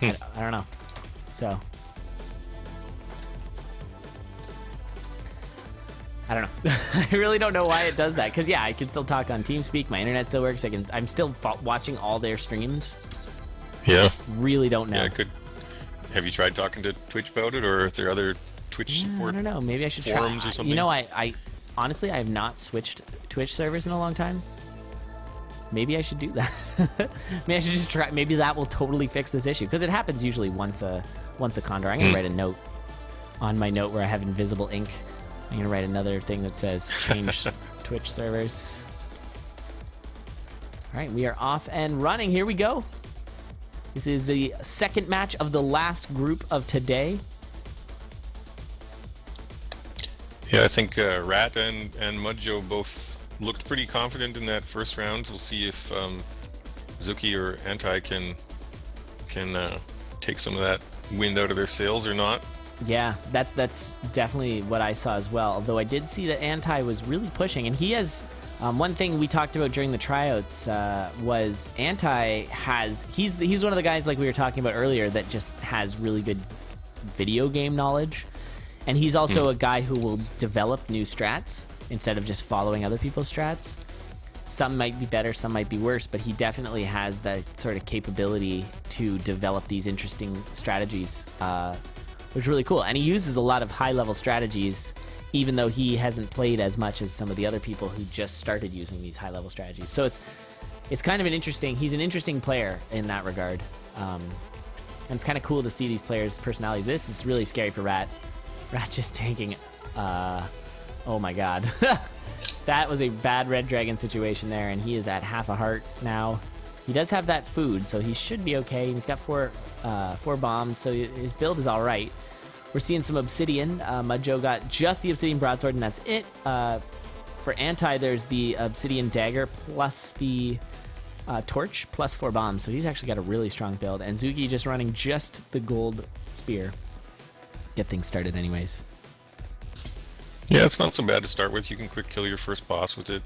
I don't know. So I don't know. I really don't know why it does that. Because yeah, I can still talk on TeamSpeak. My internet still works. I'm still watching all their streams. Yeah. Really don't know. Yeah, have you tried talking to Twitch about it, or if there are other Twitch support? I don't know. Maybe I should forums try. or something. You know, I honestly I have not switched Twitch servers in a long time. Maybe I should do that. Maybe I should just try. Maybe that will totally fix this issue, because it happens usually once a CoNDOR. I'm gonna write a note on my note where I have invisible ink. I'm gonna write another thing that says change Twitch servers. All right, we are off and running. Here we go. This is the second match of the last group of today. Yeah, I think Rat and Mudjoe both looked pretty confident in that first round. We'll see if Zookie or Anti can take some of that wind out of their sails or not. Yeah, that's definitely what I saw as well. Although I did see that Anti was really pushing, and he has one thing we talked about during the tryouts was Anti has he's one of the guys, like we were talking about earlier, that just has really good video game knowledge, and he's also a guy who will develop new strats instead of just following other people's strats. Some might be better, some might be worse, but he definitely has that sort of capability to develop these interesting strategies, which is really cool. And he uses a lot of high-level strategies, even though he hasn't played as much as some of the other people who just started using these high-level strategies. So it's kind of he's an interesting player in that regard. And it's kind of cool to see these players' personalities. This is really scary for Rat. Rat just tanking. Oh my god. That was a bad Red Dragon situation there, and he is at half a heart now. He does have that food, so he should be okay. He's got four bombs, so his build is all right. We're seeing some Obsidian. Mudjoe got just the Obsidian Broadsword, and that's it. For Anti, there's the Obsidian Dagger plus the Torch plus 4 bombs, so he's actually got a really strong build. And Zookie just running just the Gold Spear. Get things started anyways. Yeah, it's not so bad to start with. You can quick kill your first boss with it.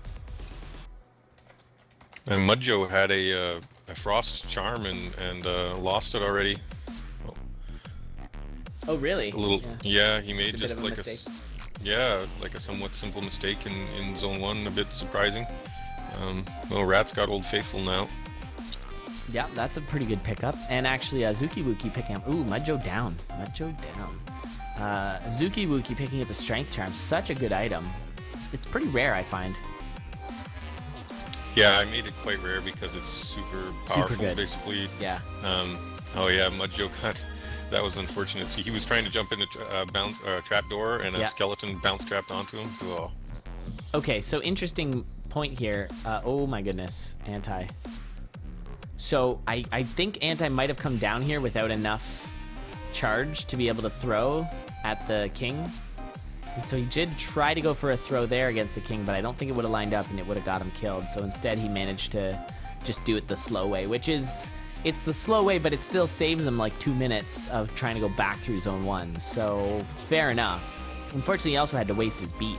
And Mudjoe had a Frost Charm and lost it already. Oh, really? A little, yeah, he made just just like a somewhat simple mistake in Zone 1, a bit surprising. Well, Rat's got Old Faithful now. Yeah, that's a pretty good pickup. And actually, ZookieWookie picking up... Ooh, Mudjoe down. Mudjoe down. ZookieWookie picking up a Strength Charm. Such a good item. It's pretty rare, I find. Yeah, I made it quite rare because it's super powerful, good. Basically. Yeah. Oh yeah, Mudjoe got... That was unfortunate. So he was trying to jump into a trapdoor, and a skeleton bounce trapped onto him. Oh. Okay, so interesting point here. Oh my goodness, Anti. So I think Anti might have come down here without enough charge to be able to throw at the king. And so he did try to go for a throw there against the king, but I don't think it would have lined up and it would have got him killed. So instead he managed to just do it the slow way, which is... It's the slow way, but it still saves him like 2 minutes of trying to go back through Zone 1. So, fair enough. Unfortunately, he also had to waste his beat.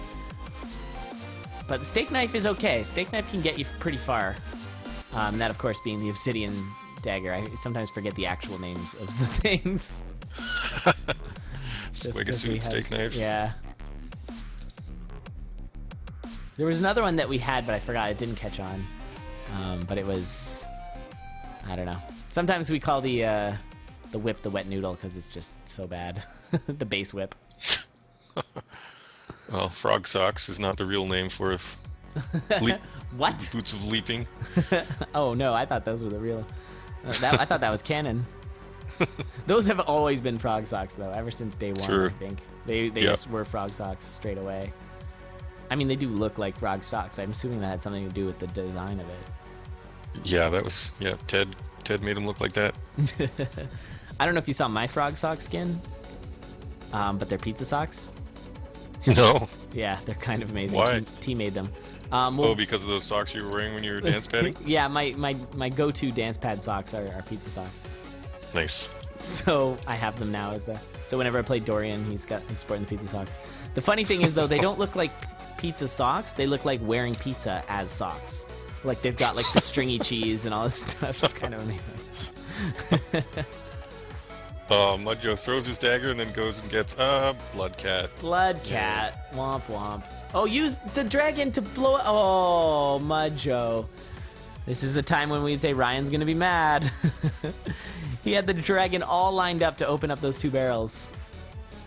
But the Steak Knife is okay. Steak Knife can get you pretty far. That, of course, being the Obsidian Dagger. I sometimes forget the actual names of the things. Swig a suit, Steak Knife. Yeah. There was another one that we had, but I forgot. It didn't catch on. But it was... I don't know. Sometimes we call the whip the wet noodle because it's just so bad. The base whip. Well, Frog Socks is not the real name for what? Boots of Leaping. Oh no, I thought those were the real. I thought that was canon. Those have always been Frog Socks though, ever since day one. Sure. I think they just were Frog Socks straight away. I mean, they do look like Frog Socks. I'm assuming that had something to do with the design of it. Yeah, that was... Yeah, Ted made him look like that. I don't know if you saw my Frog Sock skin, but they're pizza socks. No. Yeah, they're kind of amazing. Why? T made them. Because of those socks you were wearing when you were dance padding? Yeah, my go-to dance pad socks are pizza socks. Nice. So I have them now so whenever I play Dorian, he's sporting the pizza socks. The funny thing is though, they don't look like pizza socks. They look like wearing pizza as socks. Like they've got like the stringy cheese and all this stuff. It's kind of amazing. Mudjoe throws his dagger and then goes and gets blood cat. Blood cat. Yeah. Womp womp. Oh, use the dragon to blow. Oh, Mudjoe. This is the time when we'd say Ryan's gonna be mad. He had the dragon all lined up to open up those 2 barrels,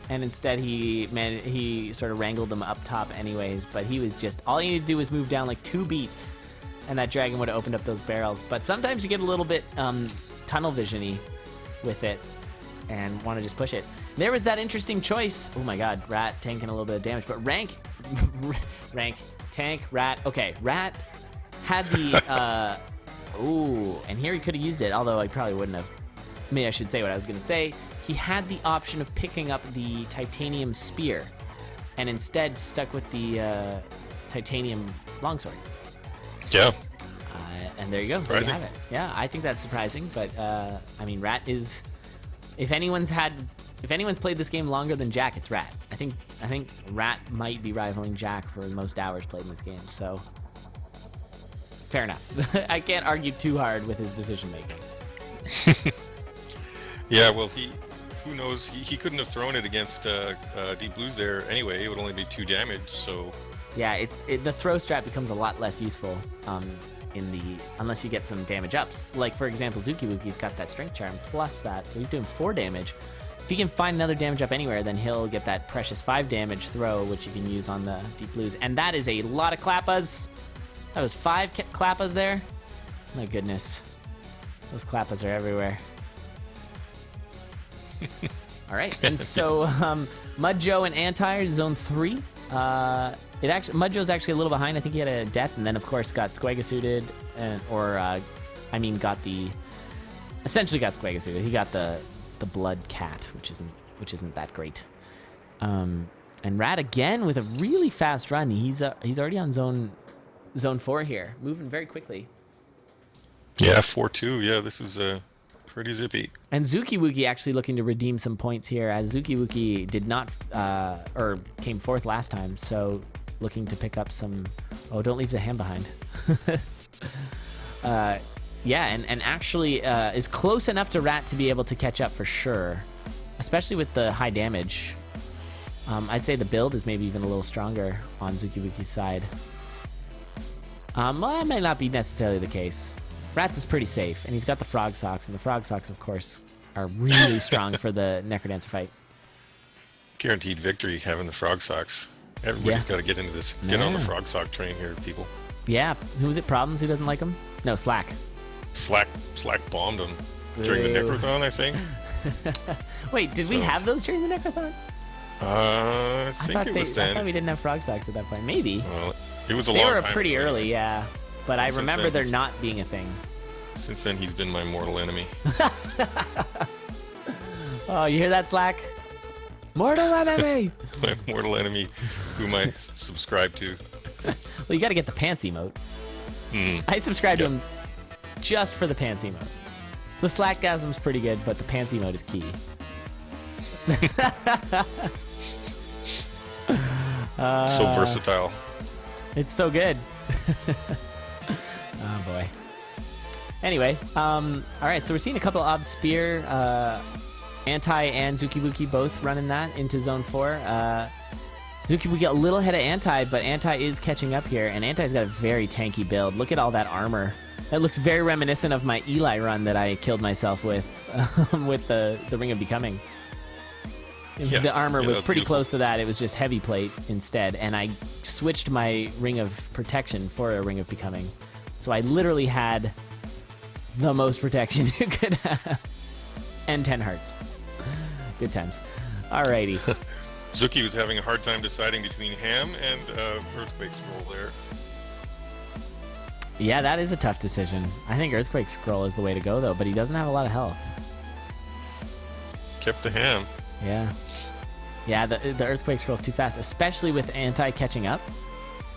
and instead he sort of wrangled them up top anyways. But he was just, all he needed to do was move down like 2 beats, and that dragon would have opened up those barrels. But sometimes you get a little bit tunnel vision-y with it and want to just push it. There was that interesting choice. Oh my god, Rat tanking a little bit of damage, but rank, tank, Rat. Okay, Rat had the, ooh, and here he could have used it, although I probably wouldn't have. Maybe I should say what I was going to say. He had the option of picking up the titanium spear, and instead stuck with the titanium longsword. Yeah. And there you go. Surprising. There you have it. Yeah, I think that's surprising, but I mean, Rat is. If anyone's played this game longer than Jack, it's Rat. I think Rat might be rivaling Jack for the most hours played in this game. So fair enough. I can't argue too hard with his decision making. Yeah, well, who knows? He couldn't have thrown it against Deep Blues there anyway. It would only be 2 damage, so. Yeah, the throw strat becomes a lot less useful unless you get some damage ups. Like, for example, ZookieWookie's got that Strength Charm plus that, so he's doing 4 damage. If he can find another damage up anywhere, then he'll get that precious 5 damage throw, which you can use on the Deep Blues. And that is a lot of clappas. That was 5 clappas there. My goodness. Those clappas are everywhere. All right, and so Mudjoe and Anti are in Zone 3. Mudjoe's actually a little behind. I think he had a death, and then of course got Squega-suited, essentially got Squega-suited. He got the blood cat, which isn't that great. And Rat again with a really fast run. He's already on zone 4 here, moving very quickly. Yeah, 4-2. Yeah, this is pretty zippy. And ZookieWookie actually looking to redeem some points here, as ZookieWookie did not, or came 4th last time, so looking to pick up some. Oh, don't leave the ham behind. Yeah, and actually is close enough to Rat to be able to catch up for sure, especially with the high damage. I'd say the build is maybe even a little stronger on ZookieWookie's side. Well, that might not be necessarily the case. Rat's is pretty safe, and he's got the frog socks, and the frog socks, of course, are really strong for the Necrodancer fight. Guaranteed victory having the frog socks. Everybody's got to get into this. Get on the frog sock train here, people. Yeah. Who was it? Problems? Who doesn't like them? No, Slack. Slack bombed him during the Necrothon, I think. Wait, did we have those during the Necrothon? I think it was then. I thought we didn't have frog socks at that point. Maybe. Well, it was a long time. They were pretty early, yeah. But I remember there not being a thing. Since then, he's been my mortal enemy. Oh, you hear that, Slack? Mortal enemy! My mortal enemy, whom I subscribe to. Well, you got to get the pants emote. I subscribe to him just for the pants emote. The Slackgasm's pretty good, but the pants emote is key. So versatile. It's so good. Oh boy. Anyway, all right, so we're seeing a couple of Spear, Anti and ZookieWookie both running that into Zone 4. ZookieWookie a little ahead of Anti, but Anti is catching up here, and Anti's got a very tanky build. Look at all that armor. That looks very reminiscent of my Eli run that I killed myself with the Ring of Becoming. The armor was pretty close to that. It was just heavy plate instead, and I switched my Ring of Protection for a Ring of Becoming. So I literally had the most protection you could have. And 10 hearts. Good times. Alrighty. Zookie was having a hard time deciding between Ham and Earthquake Scroll there. Yeah, that is a tough decision. I think Earthquake Scroll is the way to go, though, but he doesn't have a lot of health. Kept the Ham. Yeah. Yeah, the Earthquake Scroll is too fast, especially with Anti catching up.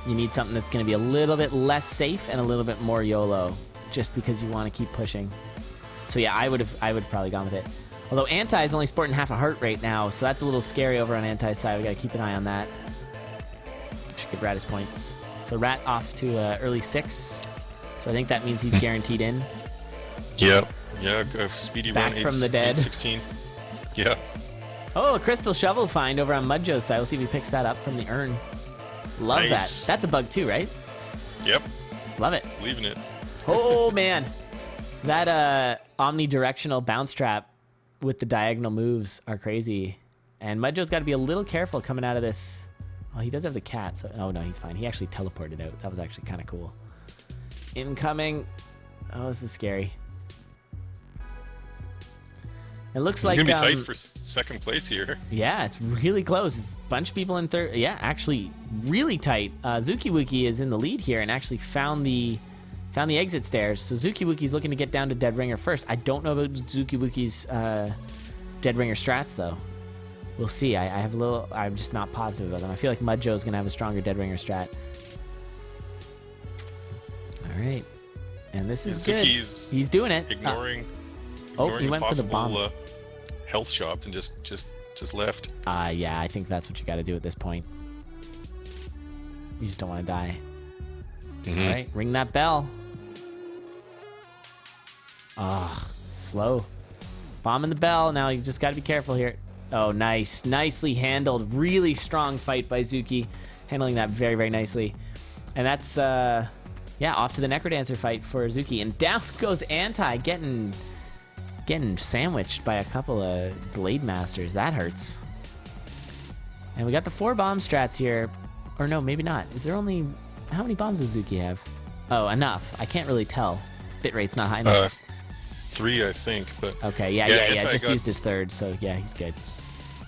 You need something that's going to be a little bit less safe and a little bit more YOLO, just because you want to keep pushing. So yeah, I would probably gone with it. Although Anti is only sporting half a heart right now, so that's a little scary over on Anti's side. We got to keep an eye on that. Should give Rat his points. So Rat off to early 6. So I think that means he's guaranteed in. Yep. Yeah, speedy back run. From the dead. 16. Yeah. Oh, a crystal shovel find over on Mudjoe's side. We'll see if he picks that up from the urn. Love Nice. that. That's a bug too, right? Yep. Love it. Leaving it. Oh, man. That omnidirectional bounce trap with the diagonal moves are crazy. And Mudjoe's got to be a little careful coming out of this. Oh, he does have the cat. So, oh, no, he's fine. He actually teleported out. That was actually kind of cool. Incoming. Oh, this is scary. It looks like It's going to be tight for second place here. Yeah, it's really close. It's a bunch of people in third. Yeah, actually, really tight. ZookieWookie is in the lead here and actually found the exit stairs. So ZookieWookie's looking to get down to Dead Ringer first. I don't know about ZookieWookie's Dead Ringer strats though. We'll see. I'm just not positive about them. I feel like Mudjoe's gonna have a stronger Dead Ringer strat. All right, and this is good. He's doing it. Ignoring he went for the bomb. Health shop and just left. Yeah, I think that's what you got to do at this point. You just don't want to die. All right, ring that bell. Slow. Bombing the bell. Now you just got to be careful here. Oh, nice. Nicely handled. Really strong fight by Zuki. Handling that very, very nicely. And that's, off to the Necrodancer fight for Zuki. And down goes Anti, getting sandwiched by a couple of Blade Masters. That hurts. And we got the 4 bomb strats here. Or no, maybe not. Is there only... How many bombs does Zuki have? Oh, enough. I can't really tell. Bitrate's not high enough. 3, I think, but... Okay, yeah. Just used his third, so yeah, he's good.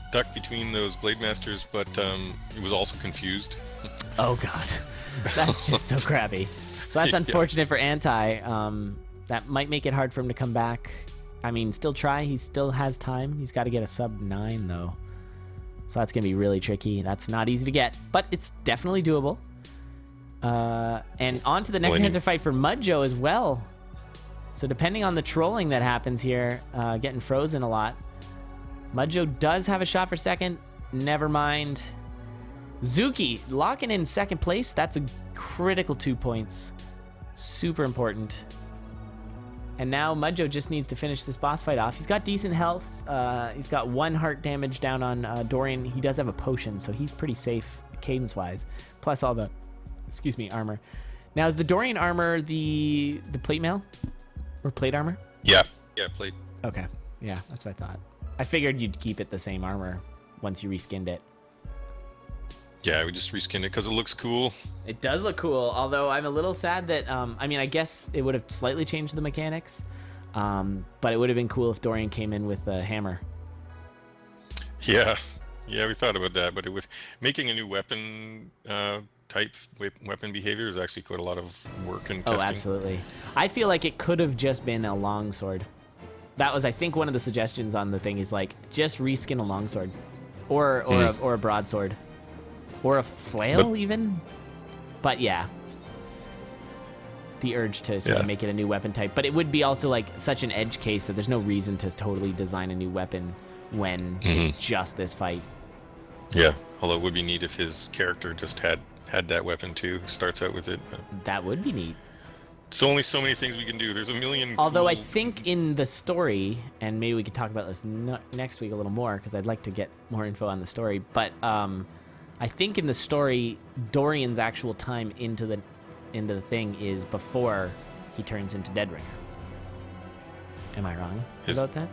Stuck between those Blade Masters, but he was also confused. Oh, God. That's just so crappy. So that's unfortunate for Anti. That might make it hard for him to come back. I mean, still try. He still has time. He's got to get a sub 9, though. So that's going to be really tricky. That's not easy to get, but it's definitely doable. And on to the Necrodancer fight for Mudjoe as well. So depending on the trolling that happens here, getting frozen a lot. Mudjoe does have a shot for second. Never mind. Zuki locking in second place. That's a critical 2 points. Super important. And now Mudjoe just needs to finish this boss fight off. He's got decent health. He's got 1 heart damage down on Dorian. He does have a potion, so he's pretty safe cadence-wise. Plus all the, armor. Now, is the Dorian armor the plate mail? Or plate armor? Yeah, plate. Okay, yeah, that's what I thought. I figured you'd keep it the same armor once you reskinned it. Yeah, we just reskinned it because it looks cool. It does look cool, although I'm a little sad that, I guess it would have slightly changed the mechanics, but it would have been cool if Dorian came in with a hammer. Yeah, we thought about that, but it was making a new weapon type weapon behavior is actually quite a lot of work and testing. Oh, absolutely. I feel like it could have just been a longsword. That was, I think, one of the suggestions on the thing is like just reskin a longsword, or a broadsword, or a flail even. But yeah, the urge to sort of make it a new weapon type. But it would be also like such an edge case that there's no reason to totally design a new weapon when it's just this fight. Yeah, although it would be neat if his character just had that weapon too. Starts out with it. That would be neat. It's only so many things we can do. There's a million. Although I think in the story, and maybe we could talk about this next week a little more because I'd like to get more info on the story. But I think in the story, Dorian's actual time into the thing is before he turns into Deadringer. Am I wrong about that?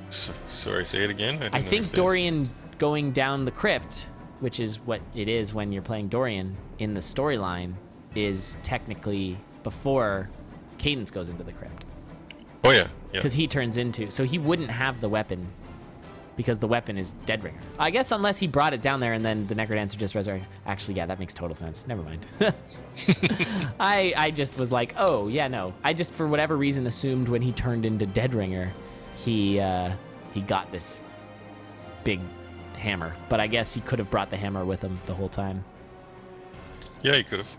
Sorry, say it again. I think understand. Dorian going down the crypt, which is what it is when you're playing Dorian in the storyline, is technically before Cadence goes into the crypt. Oh yeah. Because he turns into, so he wouldn't have the weapon because the weapon is Deadringer. I guess unless he brought it down there and then the Necrodancer just resurrected. Actually, yeah, that makes total sense. Never mind. I just was like, oh yeah, no. I just for whatever reason assumed when he turned into Deadringer, he got this big hammer. But I guess he could have brought the hammer with him the whole time. Yeah, he could have.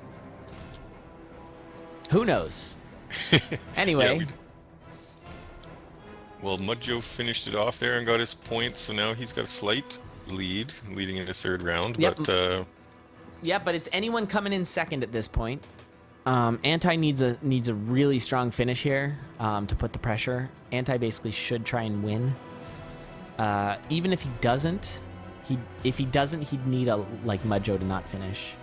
Who knows? Anyway. Well, Mudjoe finished it off there and got his points, so now he's got a slight lead leading into third round. Yep. But yeah, but it's anyone coming in second at this point. Anti needs a really strong finish here to put the pressure. Anti basically should try and win. even if he doesn't, he'd need a Mudjoe to not finish.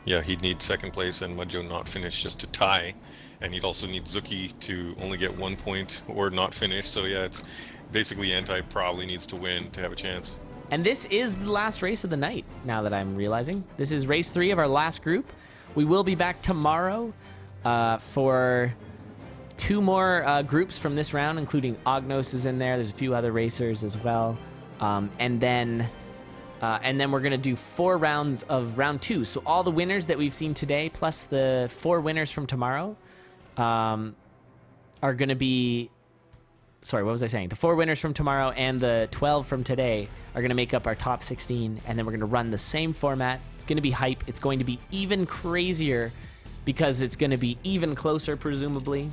Yeah, he'd need second place and Mudjoe not finish just to tie, and he'd also need Zookie to only get 1 point or not finish. So yeah, it's basically Anti probably needs to win to have a chance. And this is the last race of the night, now that I'm realizing. This is race 3 of our last group. We will be back tomorrow for 2 more groups from this round, including Ognos is in there. There's a few other racers as well. And then we're going to do 4 rounds of round 2. So all the winners that we've seen today, plus the 4 winners from tomorrow, are going to be... Sorry, what was I saying? The 4 winners from tomorrow and the 12 from today are going to make up our top 16, and then we're going to run the same format. It's going to be hype. It's going to be even crazier because it's going to be even closer, presumably.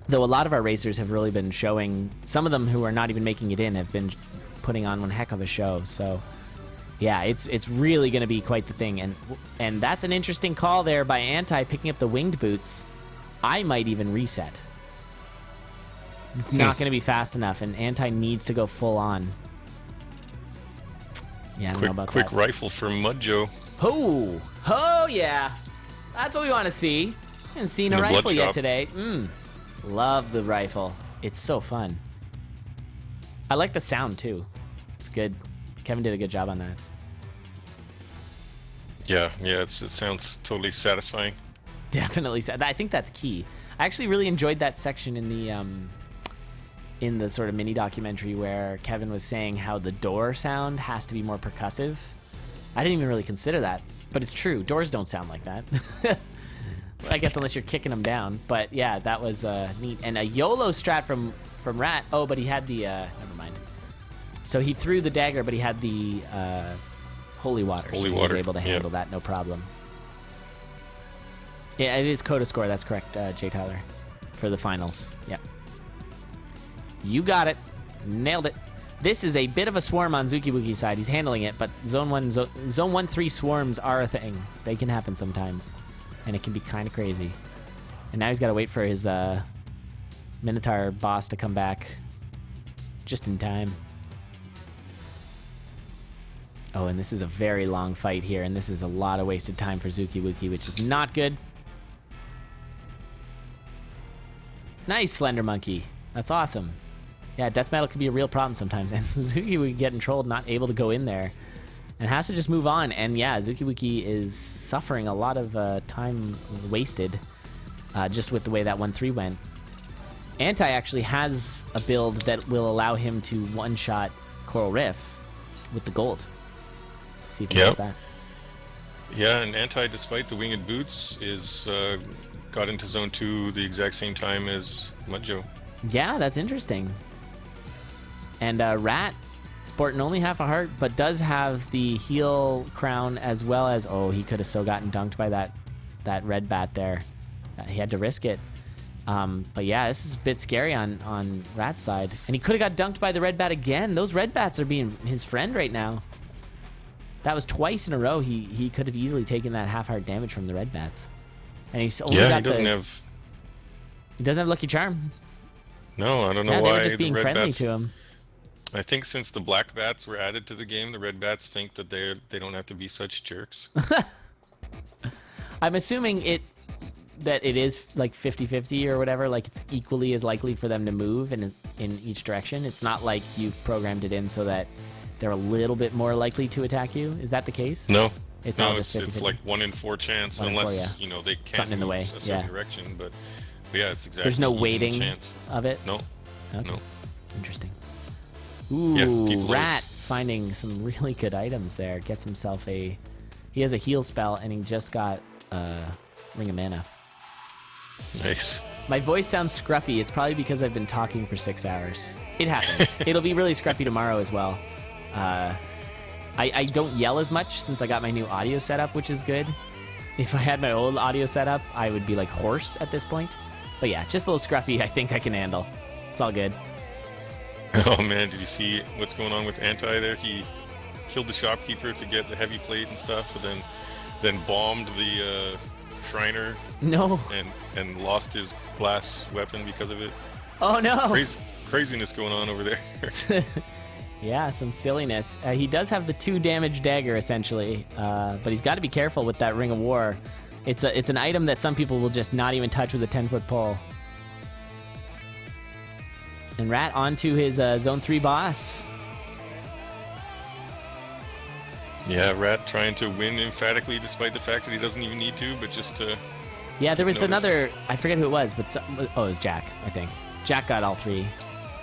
Though a lot of our racers have really been showing, some of them who are not even making it in have been putting on one heck of a show. So yeah, it's really going to be quite the thing. And that's an interesting call there by Anti picking up the winged boots. I might even reset. It's not going to be fast enough, and Anti needs to go full on. Yeah, I don't know about quick that. rifle for Mudjoe. Oh yeah, that's what we want to see. Haven't seen a rifle yet today. Love the rifle. It's so fun. I like the sound too. It's good. Kevin did a good job on that. Yeah, it sounds totally satisfying. Definitely. I think that's key. I actually really enjoyed that section in the sort of mini documentary where Kevin was saying how the door sound has to be more percussive. I didn't even really consider that, but it's true. Doors don't sound like that. I guess unless you're kicking them down. But yeah, that was neat. And a YOLO strat from Rat. Oh, but he had the never mind. So he threw the dagger, but he had the holy water. Holy so he water. was able to handle that, no problem. Yeah, it is Coda score. That's correct, Jay Tyler, for the finals. Yep. You got it. Nailed it. This is a bit of a swarm on ZookieWookie's side. He's handling it, but Zone 1-3 swarms are a thing. They can happen sometimes, and it can be kind of crazy. And now he's got to wait for his Minotaur boss to come back just in time. Oh, and this is a very long fight here, and this is a lot of wasted time for ZookieWookie, which is not good. Nice, Slender Monkey. That's awesome. Yeah, death metal can be a real problem sometimes, and ZookieWookie getting trolled, not able to go in there, and has to just move on. And yeah, ZookieWookie is suffering a lot of time wasted just with the way that 1-3 went. Anti actually has a build that will allow him to one-shot Coral Riff with the gold. So see if he does that. Yeah, and Anti, despite the winged boots, is got into Zone 2 the exact same time as Mudjoe. Yeah, that's interesting. And Rat, sporting only half a heart, but does have the heal crown as well as... Oh, he could have so gotten dunked by that red bat there. He had to risk it. But yeah, this is a bit scary on Rat's side. And he could have got dunked by the red bat again. Those red bats are being his friend right now. That was twice in a row. He could have easily taken that half heart damage from the red bats. And he's only got he doesn't have... He doesn't have Lucky Charm. No, I don't know why. They were just being friendly bats, to him. I think since the black bats were added to the game, the red bats think that they don't have to be such jerks. I'm assuming that it is like 50-50 or whatever, like it's equally as likely for them to move in each direction. It's not like you've programmed it in so that they're a little bit more likely to attack you. Is that the case? No. It's all just 50-50. It's like 1 in 4 chance, unless you know they can't something in the way. a certain direction. But yeah, it's exactly. There's no weighting chance of it. No. Okay. No. Interesting. Ooh, Rat finding some really good items there. Gets himself he has a heal spell, and he just got Ring of Mana. Nice. My voice sounds scruffy. It's probably because I've been talking for 6 hours. It happens. It'll be really scruffy tomorrow as well. I don't yell as much since I got my new audio setup, which is good. If I had my old audio setup, I would be like hoarse at this point. But yeah, just a little scruffy, I think I can handle. It's all good. Oh man, did you see what's going on with Anti there? He killed the shopkeeper to get the heavy plate and stuff, but then bombed the Shriner. No. And lost his glass weapon because of it. Oh no. craziness going on over there. Yeah, some silliness. He does have the 2 damage dagger, essentially, but he's got to be careful with that Ring of War. It's an item that some people will just not even touch with a 10-foot pole. And Rat onto his Zone 3 boss. Yeah, Rat trying to win emphatically despite the fact that he doesn't even need to, but just to... Yeah, there was notice. another... I forget who it was, but... it was Jack, I think. Jack got all 3.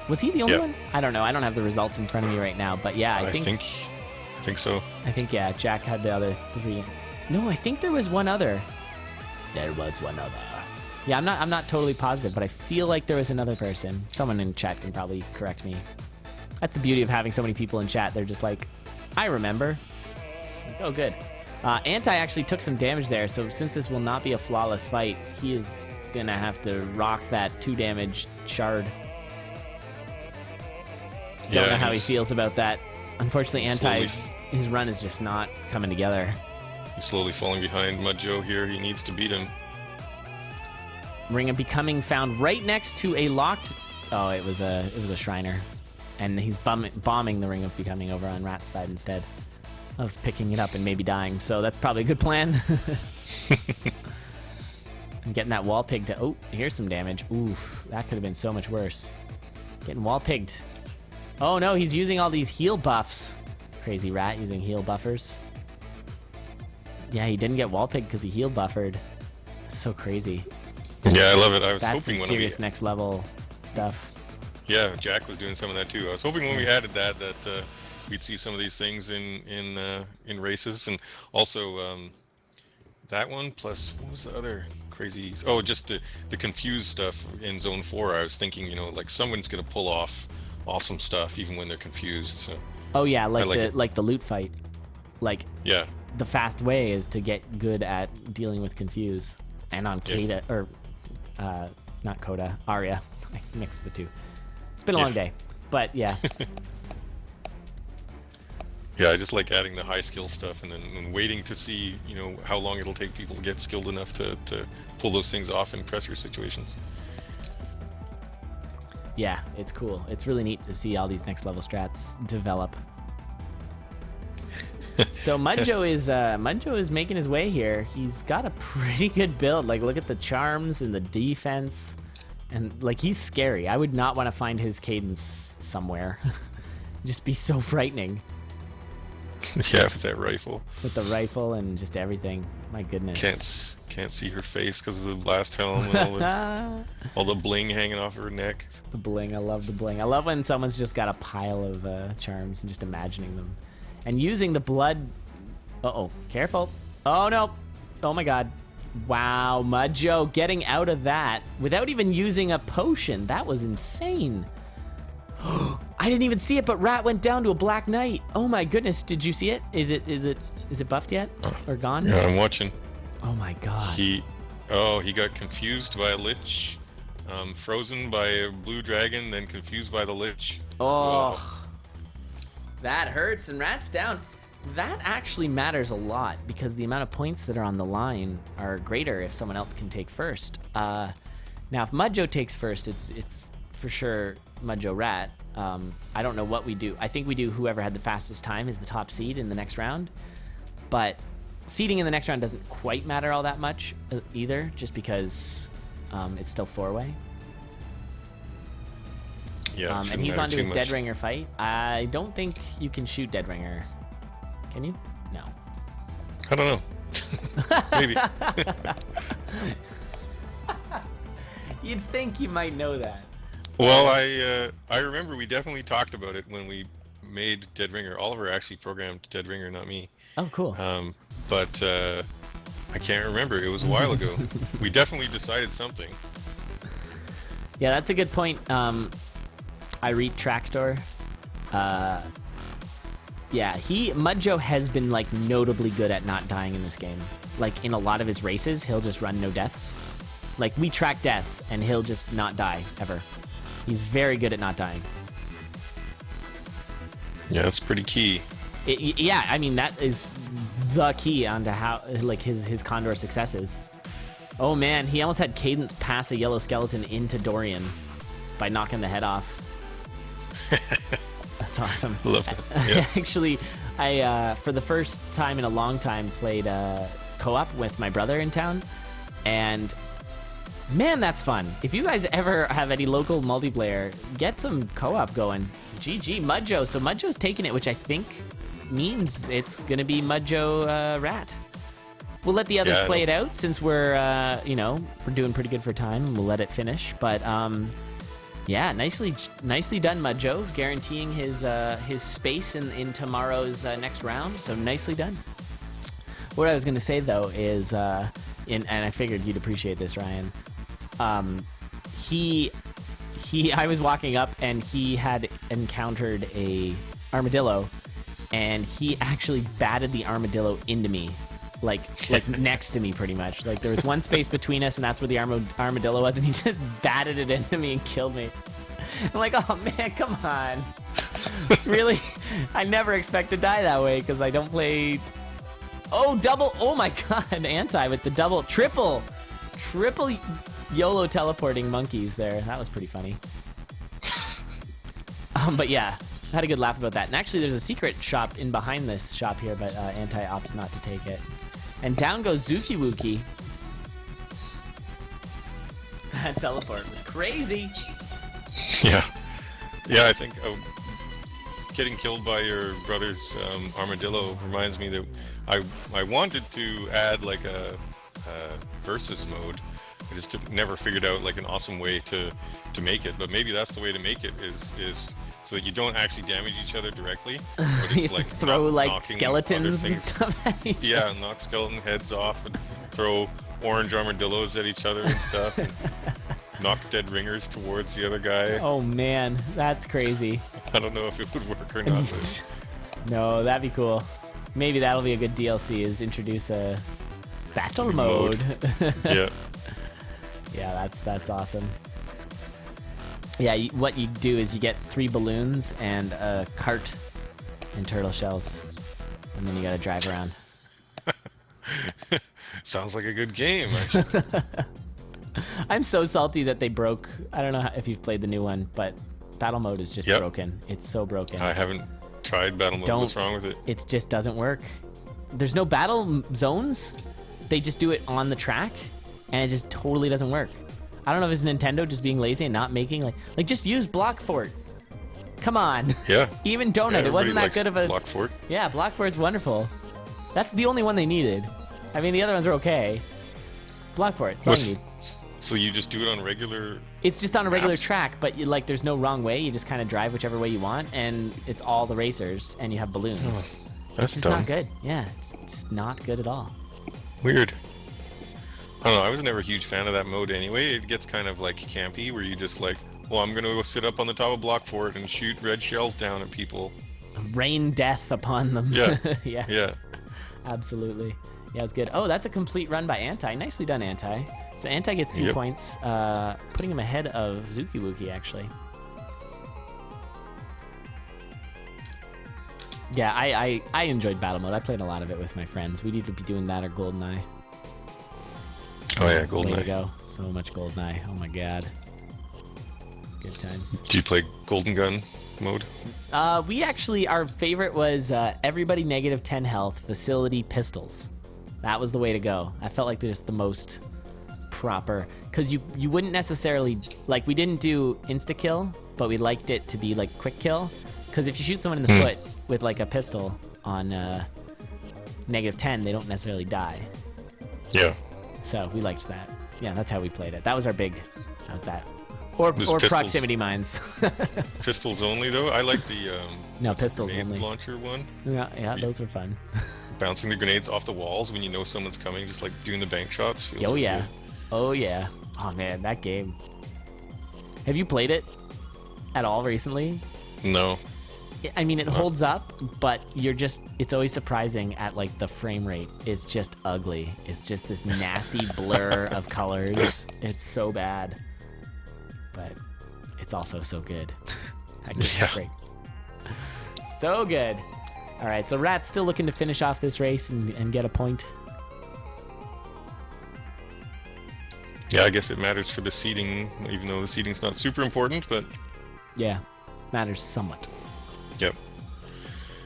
Was he the only one? I don't know. I don't have the results in front of me right now, but yeah, I think so. I think, yeah, Jack had the other 3. No, I think there was one other. There was one other. Yeah, I'm not totally positive, but I feel like there was another person. Someone in chat can probably correct me. That's the beauty of having so many people in chat. They're just like, I remember. Like, oh, good. Anti actually took some damage there, so since this will not be a flawless fight, he is going to have to rock that 2 damage shard. Don't know how he feels about that. Unfortunately, his run is just not coming together. He's slowly falling behind Mudjoe here. He needs to beat him. Ring of Becoming found right next to a locked... Oh, it was a Shriner. And he's bombing the Ring of Becoming over on Rat's side instead of picking it up and maybe dying. So that's probably a good plan. And getting that wall pig to... Oh, here's some damage. Oof, that could have been so much worse. Getting wall pigged. Oh no, he's using all these heal buffs. Crazy Rat using heal buffers. Yeah, he didn't get wall pigged because he heal buffered. That's so crazy. Yeah, I love it. I was That's hoping some serious next level stuff. Yeah, Jack was doing some of that too. I was hoping when we added that we'd see some of these things in races, and also that one plus what was the other crazy? Oh, just the confused stuff in Zone 4. I was thinking, like someone's gonna pull off awesome stuff even when they're confused. So. Oh yeah, like the loot fight. Like yeah. The fast way is to get good at dealing with confuse. And on Kada, or not Coda, Arya. I mixed the two. It's been a long day, but yeah. Yeah, I just like adding the high skill stuff and then waiting to see, how long it'll take people to get skilled enough to pull those things off in pressure situations. Yeah, it's cool. It's really neat to see all these next level strats develop. So Mudjoe is making his way here. He's got a pretty good build. Like, look at the charms and the defense, and like he's scary. I would not want to find his cadence somewhere. Just be so frightening. Yeah, with that rifle. With the rifle and just everything. My goodness. Can't see her face because of the blast helm and all the bling hanging off her neck. The bling. I love the bling. I love when someone's just got a pile of charms and just imagining them. And using the blood... Uh-oh. Careful. Oh, no. Oh, my God. Wow. Mudjoe getting out of that without even using a potion. That was insane. I didn't even see it, but Rat went down to a Black Knight. Oh, my goodness. Did you see it? Is it buffed yet? Or gone? Yeah, I'm watching. Oh, my God. He got confused by a Lich. Frozen by a blue dragon, then confused by the Lich. Oh. Whoa. That hurts, and Rat's down. That actually matters a lot because the amount of points that are on the line are greater if someone else can take first. Now, if Mudjoe takes first, it's for sure Mudjoe Rat. I don't know what we do. I think we do whoever had the fastest time is the top seed in the next round. But seeding in the next round doesn't quite matter all that much either, just because it's still 4-way. Yeah, and he's onto his Deadringer fight. I don't think you can shoot Deadringer. Can you? No. I don't know. Maybe. You'd think you might know that. Well, I remember we definitely talked about it when we made Deadringer. Oliver actually programmed Deadringer, not me. Oh, cool. But I can't remember. It was a while ago. We definitely decided something. Yeah, that's a good point. I read Tractor. Yeah, Mudjoe has been like notably good at not dying in this game. Like in a lot of his races, he'll just run no deaths. Like we track deaths and he'll just not die ever. He's very good at not dying. Yeah, that's pretty key. Yeah, I mean that is the key onto how like his CoNDOR successes. Oh man, he almost had Cadence pass a yellow skeleton into Dorian by knocking the head off. That's awesome. Love it. Yeah. Actually, I for the first time in a long time played co-op with my brother in town, and man, that's fun. If you guys ever have any local multiplayer, get some co-op going. GG Mudjoe. So Mudjoe's taking it, which I think means it's gonna be Mudjoe Rat. We'll let the others play it out since we're we're doing pretty good for time, and we'll let it finish. But yeah, nicely done, Mudjoe, guaranteeing his space in tomorrow's next round. So nicely done. What I was gonna say though is, and I figured you'd appreciate this, Ryan. I was walking up and he had encountered a armadillo, and he actually batted the armadillo into me, like next to me, pretty much. Like there was one space between us, and that's where the armadillo was, and he just batted it into me and killed me. I'm like, oh man, come on. Really? I never expect to die that way because I don't play. Oh, double. Oh my god, Anti with the double, triple YOLO teleporting monkeys there. That was pretty funny. But yeah, had a good laugh about that. And actually, there's a secret shop in behind this shop here, but Anti opts not to take it. And down goes ZookieWookie. That teleport was crazy. Yeah, I think getting killed by your brother's armadillo reminds me that I wanted to add like a versus mode. I just never figured out like an awesome way to make it. But maybe that's the way to make it is so that you don't actually damage each other directly. Or just, like, throw like skeletons and stuff at each other. Yeah, knock skeleton heads off and throw orange armadillos at each other and stuff. And knock dead ringers towards the other guy. Oh man, that's crazy. I don't know if it would work or not. But... No, that'd be cool. Maybe that'll be a good DLC, is introduce a battle mode. Yeah. Yeah, that's awesome. Yeah, what you do is you get 3 balloons and a cart and turtle shells, and then you gotta drive around. Sounds like a good game, actually. I'm so salty that they broke. I don't know if you've played the new one, but battle mode is just broken. It's so broken. I haven't tried battle mode. What's wrong with it? It just doesn't work. There's no battle zones. They just do it on the track, and it just totally doesn't work. I don't know if it's Nintendo just being lazy and not making like just use Block Fort. Come on. Yeah. Even Donut, it wasn't that good of a Block Fort. Yeah, Block Fort's wonderful. That's the only one they needed. I mean, the other ones are okay. Block Fort, that's all you need. So you just do it on regular... It's just on a regular track, but there's no wrong way. You just kind of drive whichever way you want, and it's all the racers, and you have balloons. Oh, that's it's dumb. Not good. Yeah, it's not good at all. Weird. I don't know, I was never a huge fan of that mode anyway. It gets kind of like campy, where you just like, well, I'm going to go sit up on the top of Block Fort and shoot red shells down at people. Rain death upon them. Yeah. Yeah. Absolutely. Yeah, it's good. Oh, that's a complete run by Anti. Nicely done, Anti. So Anti gets 2 points, putting him ahead of ZookieWookie, actually. Yeah, I enjoyed battle mode. I played a lot of it with my friends. We'd either be doing that or GoldenEye. Oh yeah, GoldenEye. Way to go. So much GoldenEye. Oh my god. It's good times. Do you play Golden Gun mode? We actually, our favorite was everybody negative 10 health, facility pistols. That was the way to go. I felt like just the most proper, because you wouldn't necessarily, like, we didn't do insta-kill, but we liked it to be like quick kill, because if you shoot someone in the foot with like a pistol on negative 10, they don't necessarily die. Yeah. So we liked that. Yeah, that's how we played it. That was our big, that was that. Or proximity mines. Pistols only, though? I like the no, pistols grenade only. Launcher one. Yeah, those were fun. Bouncing the grenades off the walls when you know someone's coming, just like doing the bank shots. Feels Oh really yeah. good. Oh yeah. Oh man, that game. Have you played it at all recently? No. I mean, it holds up, but it's always surprising at like the frame rate. It's just ugly. It's just this nasty blur of colors. It's so bad. But it's also so good. That game's great. So good. All right, so Rat's still looking to finish off this race and get a point. Yeah, I guess it matters for the seeding, even though the seeding's not super important, but... Yeah. matters somewhat. Yep.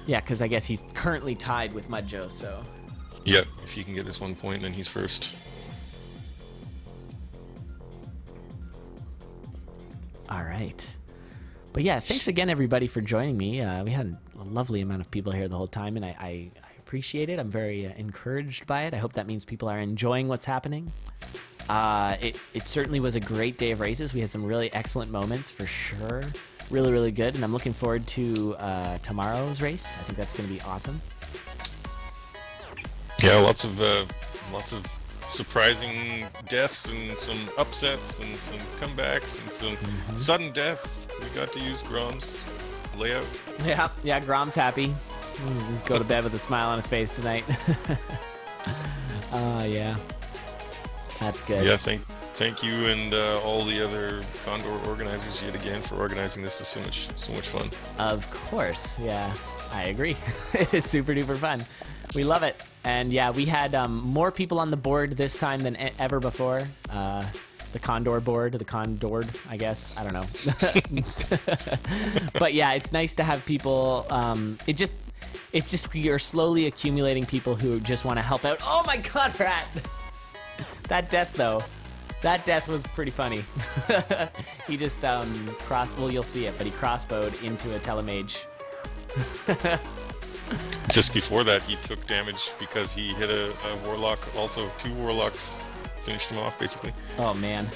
Yeah, because I guess he's currently tied with Mudjoe, so... Yep, if he can get this 1 point, then he's first. All right. But yeah, thanks again, everybody, for joining me. We had a lovely amount of people here the whole time, and I appreciate it. I'm very encouraged by it. I hope that means people are enjoying what's happening. It certainly was a great day of races. We had some really excellent moments, for sure. Really, really good, and I'm looking forward to tomorrow's race. I think that's going to be awesome. Yeah, lots of surprising deaths and some upsets and some comebacks and some sudden death. We got to use Grom's layout. Yeah, Grom's happy. Go to bed with a smile on his face tonight. Yeah. That's good. Yeah, thank you and all the other CoNDOR organizers yet again for organizing this. Is so much fun. Of course, yeah, I agree. It is super duper fun. We love it. And yeah, we had more people on the board this time than ever before. The CoNDOR board, the CoNDOR, I guess. I don't know. But yeah, it's nice to have people. It's just we are slowly accumulating people who just want to help out. Oh my God, Rat! That death though. That death was pretty funny. He just well, you'll see it, but he crossbowed into a telemage. Just before that, he took damage because he hit a warlock. Also, 2 warlocks finished him off, basically. Oh man.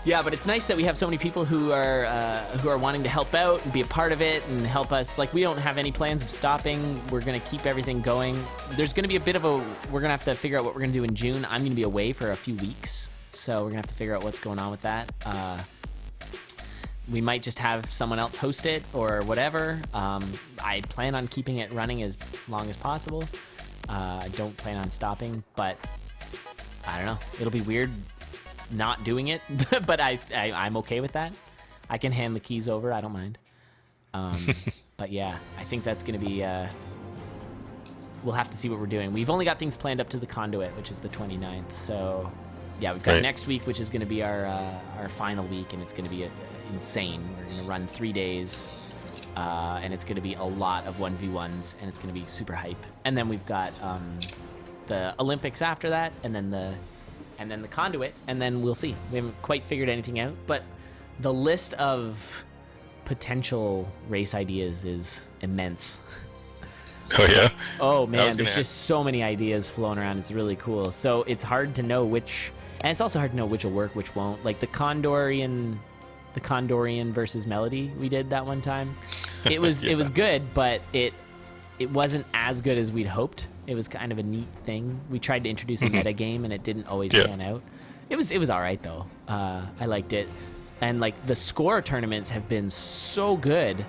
Yeah, but it's nice that we have so many people who are wanting to help out and be a part of it and help us. Like, we don't have any plans of stopping. We're gonna keep everything going. There's gonna be a bit of we're gonna have to figure out what we're gonna do in June. I'm gonna be away for a few weeks, so we're gonna have to figure out what's going on with that. We might just have someone else host it or whatever. I plan on keeping it running as long as possible. I don't plan on stopping, but I don't know. It'll be weird not doing it, but I'm okay with that. I can hand the keys over. I don't mind. But yeah, I think that's going to be... we'll have to see what we're doing. We've only got things planned up to the Conduit, which is the 29th. So yeah, we've got next week, which is going to be our final week, and it's going to be insane. We're going to run 3 days, and it's going to be a lot of 1v1s, and it's going to be super hype. And then we've got the Olympics after that, and then the Conduit, and then we'll see. We haven't quite figured anything out, but the list of potential race ideas is immense. Oh yeah. Oh man, there's just so many ideas flowing around. It's really cool. So it's hard to know which, and it's also hard to know which will work, which won't. Like the Condorian versus Melody we did that one time. It was it was good, but it wasn't as good as we'd hoped. It was kind of a neat thing. We tried to introduce a meta game, and it didn't always pan out. It was all right though. I liked it, and like the score tournaments have been so good,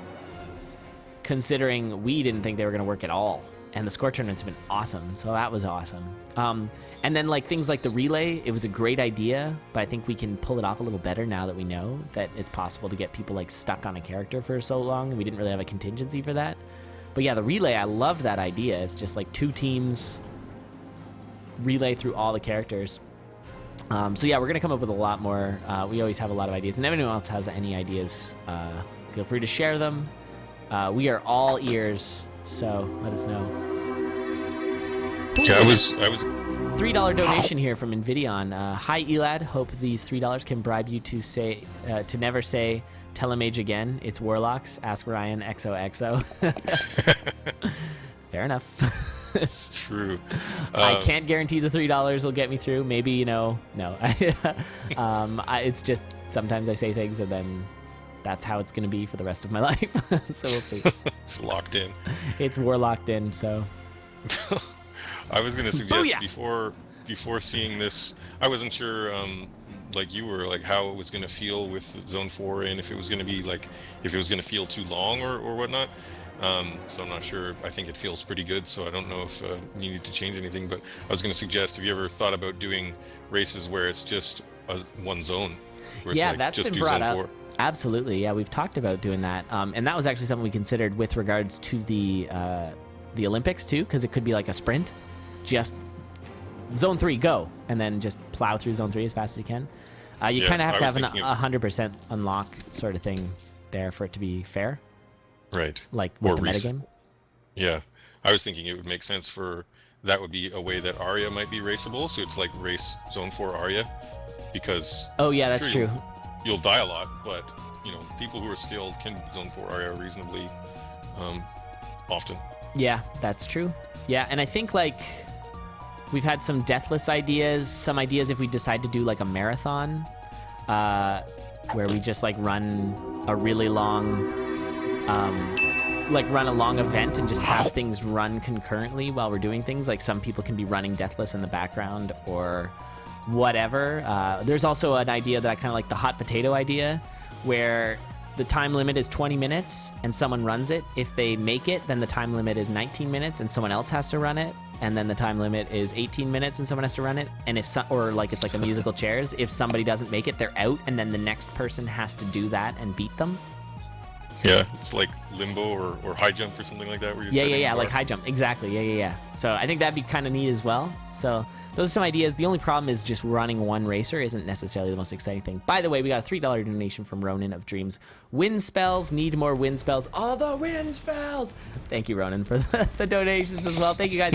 considering we didn't think they were going to work at all, and the score tournaments have been awesome. So that was awesome. And then like things like the relay, it was a great idea, but I think we can pull it off a little better now that we know that it's possible to get people like stuck on a character for so long, and we didn't really have a contingency for that. But yeah, the relay, I loved that idea. It's just like 2 teams relay through all the characters. So yeah, we're going to come up with a lot more. We always have a lot of ideas. And if anyone else has any ideas, feel free to share them. We are all ears, so let us know. Yeah, I was $3 donation here from Invidion. Hi, Elad. Hope these $3 can bribe you to never say Telemage again. It's Warlocks. Ask Ryan XOXO. Fair enough. It's true. I can't guarantee the $3 will get me through. Maybe, no. It's just sometimes I say things and then that's how it's going to be for the rest of my life. So we'll see. It's locked in. It's warlocked in, so. I was going to suggest before seeing this, I wasn't sure, like you were, like how it was going to feel with Zone 4 and if it was going to be like, if it was going to feel too long or whatnot. So I'm not sure. I think it feels pretty good, so I don't know if you need to change anything. But I was going to suggest, have you ever thought about doing races where it's just one zone? Where yeah, it's like that's just been do brought zone up. 4? Absolutely, yeah, we've talked about doing that, and that was actually something we considered with regards to the Olympics too, because it could be like a sprint, just Zone 3 go, and then just plow through Zone 3 as fast as you can. You kind of have to have a 100% unlock sort of thing there for it to be fair, Right. like with Or the metagame. Yeah. I was thinking it would make sense for that would be a way that Arya might be raceable, so it's like race Zone 4 Arya, because Oh yeah, that's sure, true. You'll die a lot, but you know, people who are skilled can Zone 4 Arya reasonably often. Yeah, that's true. Yeah, and I think like we've had some deathless ideas, some ideas if we decide to do like a marathon, where we just like run a really long, run a long event and just have things run concurrently while we're doing things. Like some people can be running deathless in the background or whatever. There's also an idea that I kind of like, the hot potato idea, where the time limit is 20 minutes and someone runs it. If they make it, then the time limit is 19 minutes and someone else has to run it. And then the time limit is 18 minutes and someone has to run it. And if or like it's like a musical chairs, if somebody doesn't make it, they're out, and then the next person has to do that and beat them. Yeah, it's like limbo or high jump or something like that. Where you're Yeah, like high jump. Exactly. Yeah. So I think that'd be kind of neat as well. So those are some ideas. The only problem is just running one racer isn't necessarily the most exciting thing. By the way, we got a $3 donation from Ronan of Dreams. Wind spells, need more wind spells. All the wind spells. Thank you, Ronan, for the donations as well. Thank you, guys.